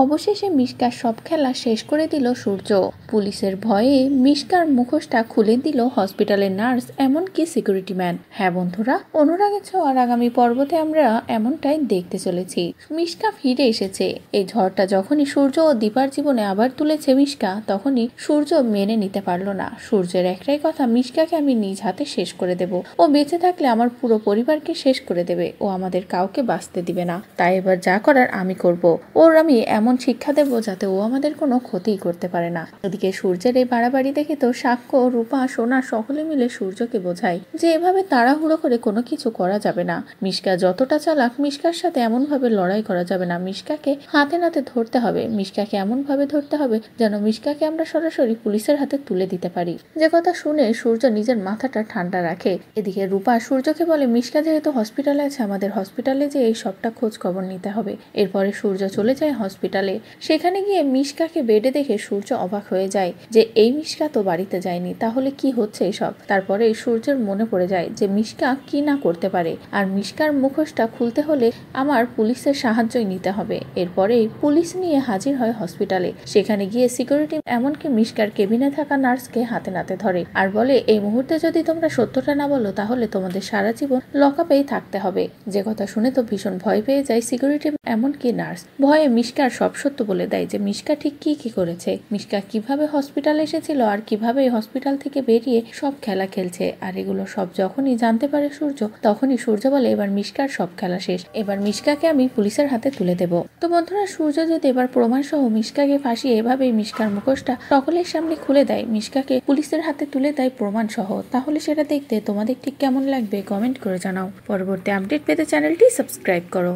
অবশেষে মিশকার সব খেলা শেষ করে দিল সূর্য। পুলিশের ভয়ে মিশকার মুখোশটা খুলে দিল হসপিটালের নার্স, এমনকি সিকিউরিটি ম্যান। হ্যাঁ বন্ধুরা, অনুরাগের ছোঁয়ার আগামী পর্বতে আমরা এমনটাই দেখতে চলেছি। মিশকা ফিরে এসেছে। এই ঝড়টা যখনই সূর্য ও দীপার জীবনে আবার তুলেছে মিশকা, তখনই সূর্য মেনে নিতে পারল না। সূর্যের একটাই কথা, মিশকাকে আমি নিজ হাতে শেষ করে দেব। ও বেঁচে থাকলে আমার পুরো পরিবারকে শেষ করে দেবে। ও আমাদের কাউকে বাঁচতে দিবে না। তাই এবার যা করার আমি করব। ওর আমি এমন শিক্ষা দেব যাতে ও আমাদের কোনো ক্ষতিই করতে পারে না। এদিকে সূর্যের এই বাড়াবাড়ি দেখে তো সাক্ষ্য, রূপা, সোনা সকলে মিলে সূর্যকে বোঝায় যে এভাবে তাড়াহুড়ো করে কোনো কিছু করা যাবে না। মিশকা যতটা চালাক, মিশকার সাথে এমন ভাবে লড়াই করা যাবে না। মিশকাকে হাতে নাতে ধরতে হবে। মিশকাকে এমন ভাবে ধরতে হবে যেন মিশকাকে আমরা সরাসরি পুলিশের হাতে তুলে দিতে পারি। যে কথা শুনে সূর্য নিজের মাথাটা ঠান্ডা রাখে। এদিকে রূপা সূর্যকে বলে, মিশকা যেহেতু হসপিটালে আছে, আমাদের হসপিটালে যে এই সবটা খোঁজ খবর নিতে হবে। এরপরে সূর্য চলে যায় হসপিটালে। সেখানে গিয়ে মিশকাকে বেডে দেখে সূর্য অবাক হয়ে যায় যে এই মিশকা তো বাড়িতে যায়নি, তাহলে কি হচ্ছে এসব। তারপরে সূর্যের মনে পড়ে যায় যে মিশকা কি না করতে পারে, আর মিশকার মুখোশটা খুলতে হলে আমার পুলিশের সাহায্যই নিতে হবে। এরপরেই পুলিশ নিয়ে হাজির হয় হসপিটালে। সেখানে গিয়ে সিকিউরিটি এমনকি মিশকার কেবিনে থাকা নার্সকে হাতে নাতে ধরে আর বলে, এই মুহূর্তে যদি তোমরা সত্যটা না বলো তাহলে তোমাদের সারা জীবন লকআপেই থাকতে হবে। যে কথা শুনে তো ভীষণ ভয় পেয়ে যায় সিকিউরিটি এমনকি নার্স। ভয়ে মিশকার সব সত্য বলে দেয় যে মিশকা ঠিক কি করেছে, মিশকা কিভাবে হসপিটালে এসেছিল আর কিভাবে হসপিটাল থেকে বেরিয়ে সব খেলা খেলছে। আর এগুলো সব যখনই জানতে পারে সূর্য, তখনই সূর্য বলে, এবার মিশকার সব খেলা শেষ, এবার মিশকাকে আমি পুলিশের হাতে তুলে দেব। তো বন্ধুরা, সূর্য যদি এবার প্রমাণ সহ মিশকাকে ফাঁসিয়ে এভাবেই মিশকার মুখোশটা সকলের সামনে খুলে দেয়, মিশকাকে পুলিশের হাতে তুলে দেয় প্রমাণ সহ, তাহলে সেটা দেখতে তোমাদের ঠিক কেমন লাগবে কমেন্ট করে জানাও। পরবর্তী আপডেট পেতে চ্যানেলটি সাবস্ক্রাইব করো।